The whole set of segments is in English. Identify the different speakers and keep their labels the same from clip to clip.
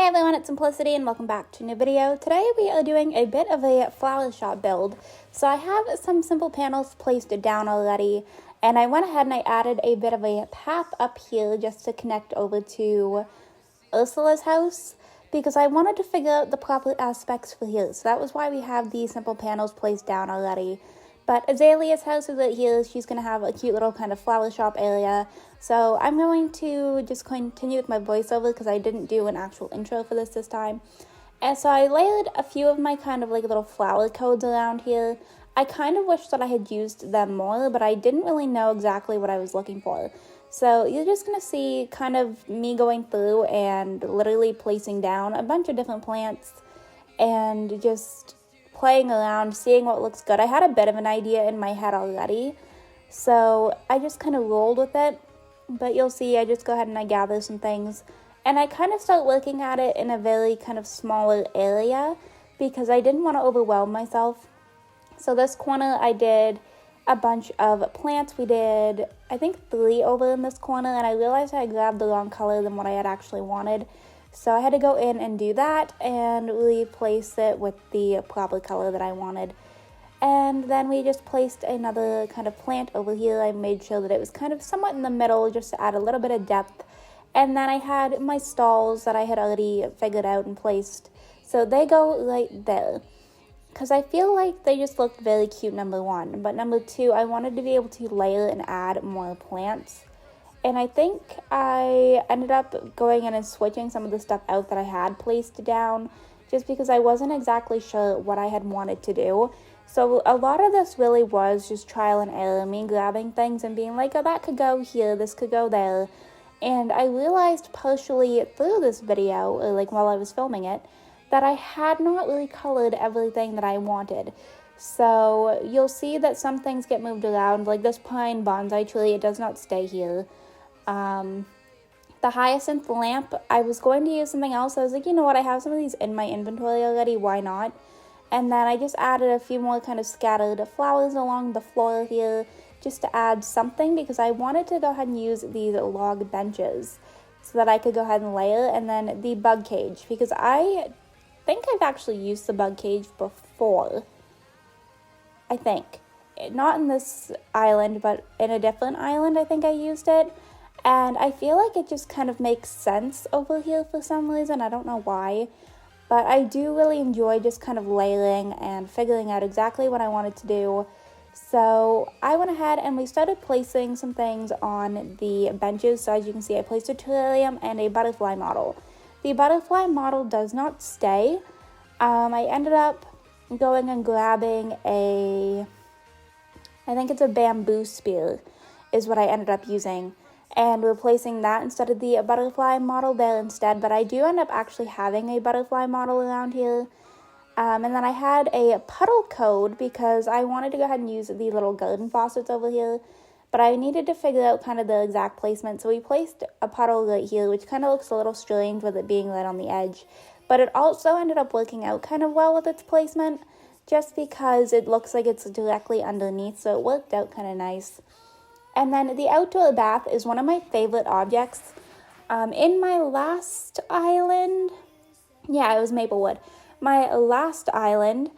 Speaker 1: Hey everyone, it's Simplicity and welcome back to a new video. Today we are doing a bit of a flower shop build. So I have some simple panels placed down already, and I went ahead and I added a bit of a path up here just to connect over to Ursula's house, because I wanted to figure out the proper aspects for here. So that was why we have these simple panels placed down already. But Azalea's house is right here. She's going to have a cute little kind of flower shop area. So I'm going to just continue with my voiceover because I didn't do an actual intro for this time. And so I layered a few of my kind of like little flower codes around here. I kind of wish that I had used them more, but I didn't really know exactly what I was looking for. So you're just going to see kind of me going through and literally placing down a bunch of different plants and just playing around, seeing what looks good. I had a bit of an idea in my head already, so I just kind of rolled with it. But you'll see, I just go ahead and I gather some things, and I kind of start looking at it in a very kind of smaller area because I didn't want to overwhelm myself. So this corner I did a bunch of plants. We did, I think, 3 over in this corner, and I realized I grabbed the wrong color than what I had actually wanted. So I had to go in and do that and replace it with the proper color that I wanted. And then we just placed another kind of plant over here. I made sure that it was kind of somewhat in the middle just to add a little bit of depth. And then I had my stalls that I had already figured out and placed. So they go right there, because I feel like they just looked very cute, number one. But number two, I wanted to be able to layer and add more plants. And I think I ended up going in and switching some of the stuff out that I had placed down just because I wasn't exactly sure what I had wanted to do. So a lot of this really was just trial and error, me grabbing things and being like, oh, that could go here, this could go there. And I realized partially through this video, or like while I was filming it, that I had not really colored everything that I wanted. So you'll see that some things get moved around, like this pine bonsai tree, it does not stay here. The hyacinth lamp, I was going to use something else. I was like, you know what, I have some of these in my inventory already, why not? And then I just added a few more kind of scattered flowers along the floor here just to add something, because I wanted to go ahead and use these log benches so that I could go ahead and layer. And then the bug cage, because I think I've actually used the bug cage before. I think. Not in this island, but in a different island I think I used it. And I feel like it just kind of makes sense over here for some reason. I don't know why. But I do really enjoy just kind of layering and figuring out exactly what I wanted to do. So I went ahead and we started placing some things on the benches. So as you can see, I placed a terrarium and a butterfly model. The butterfly model does not stay. I ended up going and grabbing I think it's a bamboo spear is what I ended up using, and replacing that instead of the butterfly model there instead. But I do end up actually having a butterfly model around here. And then I had a puddle code because I wanted to go ahead and use the little garden faucets over here, but I needed to figure out kind of the exact placement. So we placed a puddle right here, which kind of looks a little strange with it being right on the edge, but it also ended up working out kind of well with its placement just because it looks like it's directly underneath, so it worked out kind of nice. And then the outdoor bath is one of my favorite objects. In my last island, yeah, it was Maplewood. My last island,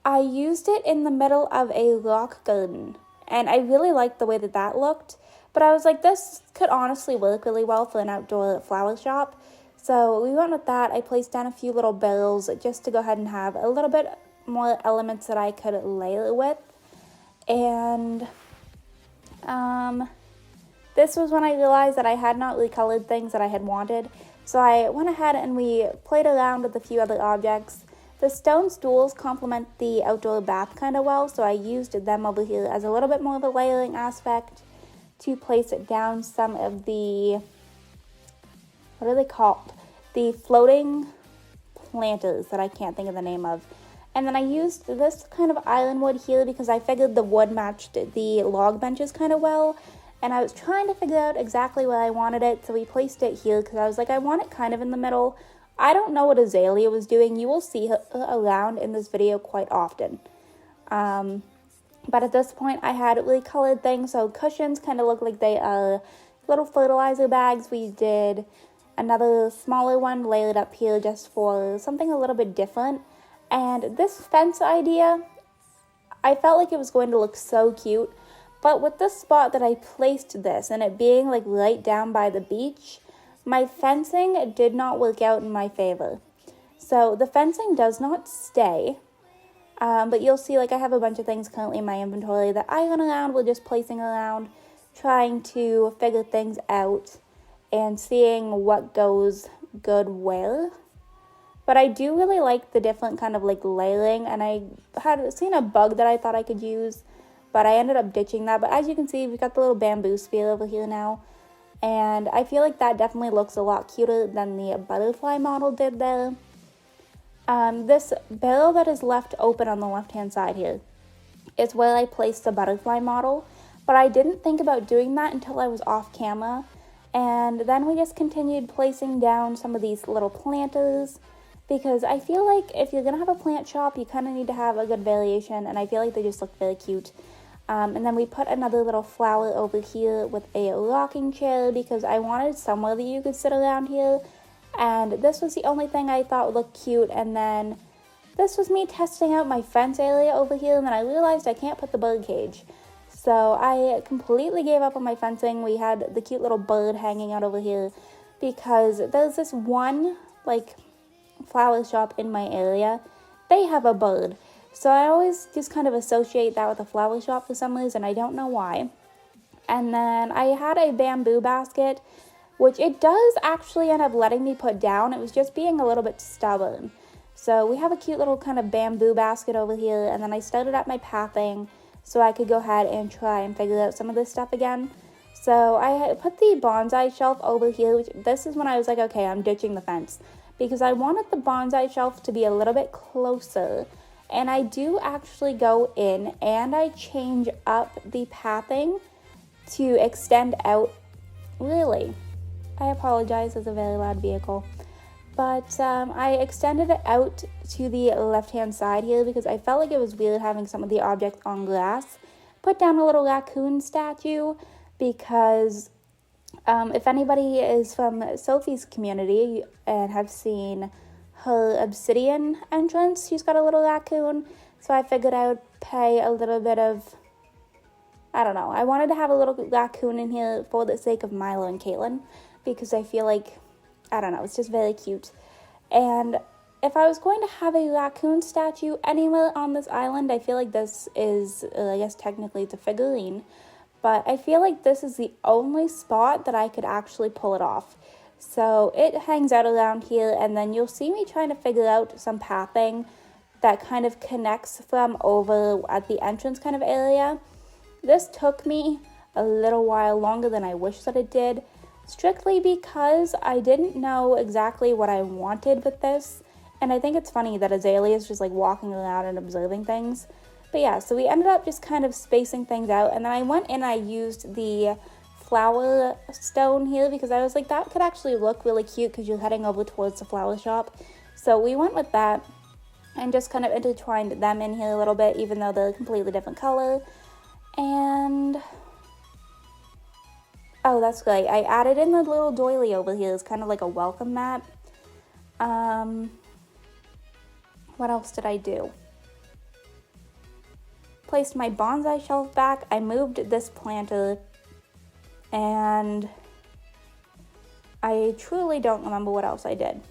Speaker 1: I used it in the middle of a rock garden. And I really liked the way that that looked. But I was like, this could honestly work really well for an outdoor flower shop. So we went with that. I placed down a few little barrels just to go ahead and have a little bit more elements that I could layer with. And this was when I realized that I had not really colored things that I had wanted. So I went ahead and we played around with a few other objects. The stone stools complement the outdoor bath kind of well, so I used them over here as a little bit more of a layering aspect to place it down some of the, what are they called? The floating planters that I can't think of the name of. And then I used this kind of island wood here because I figured the wood matched the log benches kind of well. And I was trying to figure out exactly where I wanted it, so we placed it here because I was like, I want it kind of in the middle. I don't know what Azalea was doing. You will see her around in this video quite often. But at this point, I had really colored things. So cushions kind of look like they are little fertilizer bags. We did another smaller one layered up here just for something a little bit different. And this fence idea, I felt like it was going to look so cute, but with the spot that I placed this and it being like right down by the beach, my fencing did not work out in my favor. So the fencing does not stay, but you'll see like I have a bunch of things currently in my inventory that I run around with just placing around, trying to figure things out and seeing what goes good where. But I do really like the different kind of like layering, and I had seen a bug that I thought I could use, but I ended up ditching that. But as you can see, we've got the little bamboo sphere over here now, and I feel like that definitely looks a lot cuter than the butterfly model did there. This barrel that is left open on the left-hand side here is where I placed the butterfly model, but I didn't think about doing that until I was off camera, and then we just continued placing down some of these little planters, because I feel like if you're going to have a plant shop, you kind of need to have a good variation, and I feel like they just look very cute. And then we put another little flower over here with a rocking chair, because I wanted somewhere that you could sit around here, and this was the only thing I thought would look cute. And then this was me testing out my fence area over here, and then I realized I can't put the bird cage. So I completely gave up on my fencing. We had the cute little bird hanging out over here, because there's this one, like, flower shop in my area. They have a bird. So I always just kind of associate that with a flower shop for some reason. I don't know why. And then I had a bamboo basket, which it does actually end up letting me put down. It was just being a little bit stubborn. So we have a cute little kind of bamboo basket over here, and then I started up my pathing so I could go ahead and try and figure out some of this stuff again. So I put the bonsai shelf over here, which this is when I was like, okay, I'm ditching the fence, because I wanted the bonsai shelf to be a little bit closer. And I do actually go in and I change up the pathing to extend out. Really, I apologize, it's a very loud vehicle. But I extended it out to the left-hand side here because I felt like it was weird having some of the objects on glass. Put down a little raccoon statue because if anybody is from Sophie's community and have seen her obsidian entrance, she's got a little raccoon. So I figured I would pay a little bit of, I don't know, I wanted to have a little raccoon in here for the sake of Milo and Caitlin, because I feel like, I don't know, it's just very cute. And if I was going to have a raccoon statue anywhere on this island, I feel like this is, I guess technically it's a figurine, but I feel like this is the only spot that I could actually pull it off. So it hangs out around here, and then you'll see me trying to figure out some pathing that kind of connects from over at the entrance kind of area. This took me a little while longer than I wish that it did, strictly because I didn't know exactly what I wanted with this. And I think it's funny that Azalea is just like walking around and observing things. But yeah, so we ended up just kind of spacing things out, and then I went and I used the flower stone here because I was like, that could actually look really cute because you're heading over towards the flower shop. So we went with that and just kind of intertwined them in here a little bit, even though they're a completely different color. And oh, that's great. I added in the little doily over here. It's kind of like a welcome mat. What else did I do? Placed my bonsai shelf back. I moved this planter, and I truly don't remember what else I did.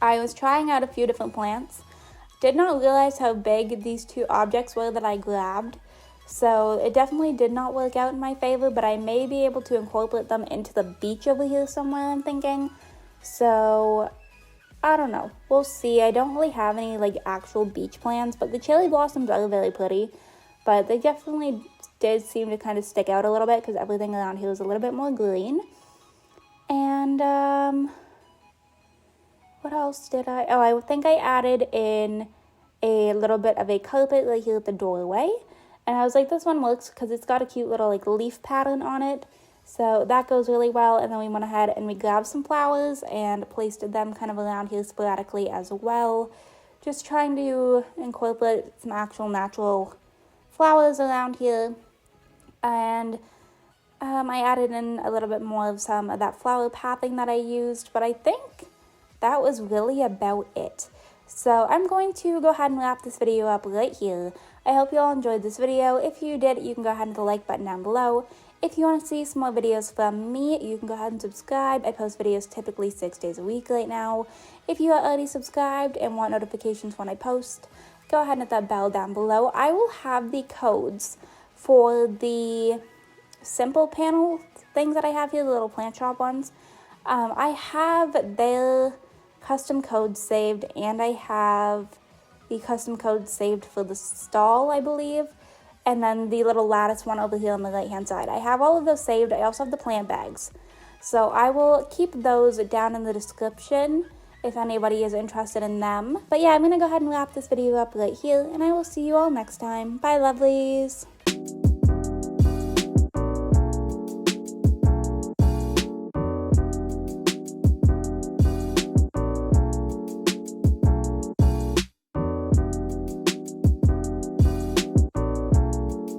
Speaker 1: I was trying out a few different plants. Did not realize how big these two objects were that I grabbed. So it definitely did not work out in my favor, but I may be able to incorporate them into the beach over here somewhere, I'm thinking. So I don't know. We'll see. I don't really have any like actual beach plans, but the cherry blossoms are very pretty. But they definitely did seem to kind of stick out a little bit because everything around here is a little bit more green. And what else did I? Oh, I think I added in a little bit of a carpet right here at the doorway. And I was like, this one works because it's got a cute little like leaf pattern on it. So that goes really well. And then we went ahead and we grabbed some flowers and placed them kind of around here sporadically as well. Just trying to incorporate some actual natural flowers around here. And I added in a little bit more of some of that flower pathing that I used, but I think that was really about it. So I'm going to go ahead and wrap this video up right here. I hope you all enjoyed this video. If you did, you can go ahead and hit the like button down below. If you want to see some more videos from me, you can go ahead and subscribe. I post videos typically 6 days a week right now. If you are already subscribed and want notifications when I post, go ahead and hit that bell down below. I will have the codes for the simple panel things that I have here, the little plant shop ones. I have their custom codes saved, and I have the custom code saved for the stall, I believe, and then the little lattice one over here on the right hand side. I have all of those saved. I also have the plant bags, so I will keep those down in the description if anybody is interested in them. But yeah, I'm gonna go ahead and wrap this video up right here, and I will see you all next time. Bye, lovelies.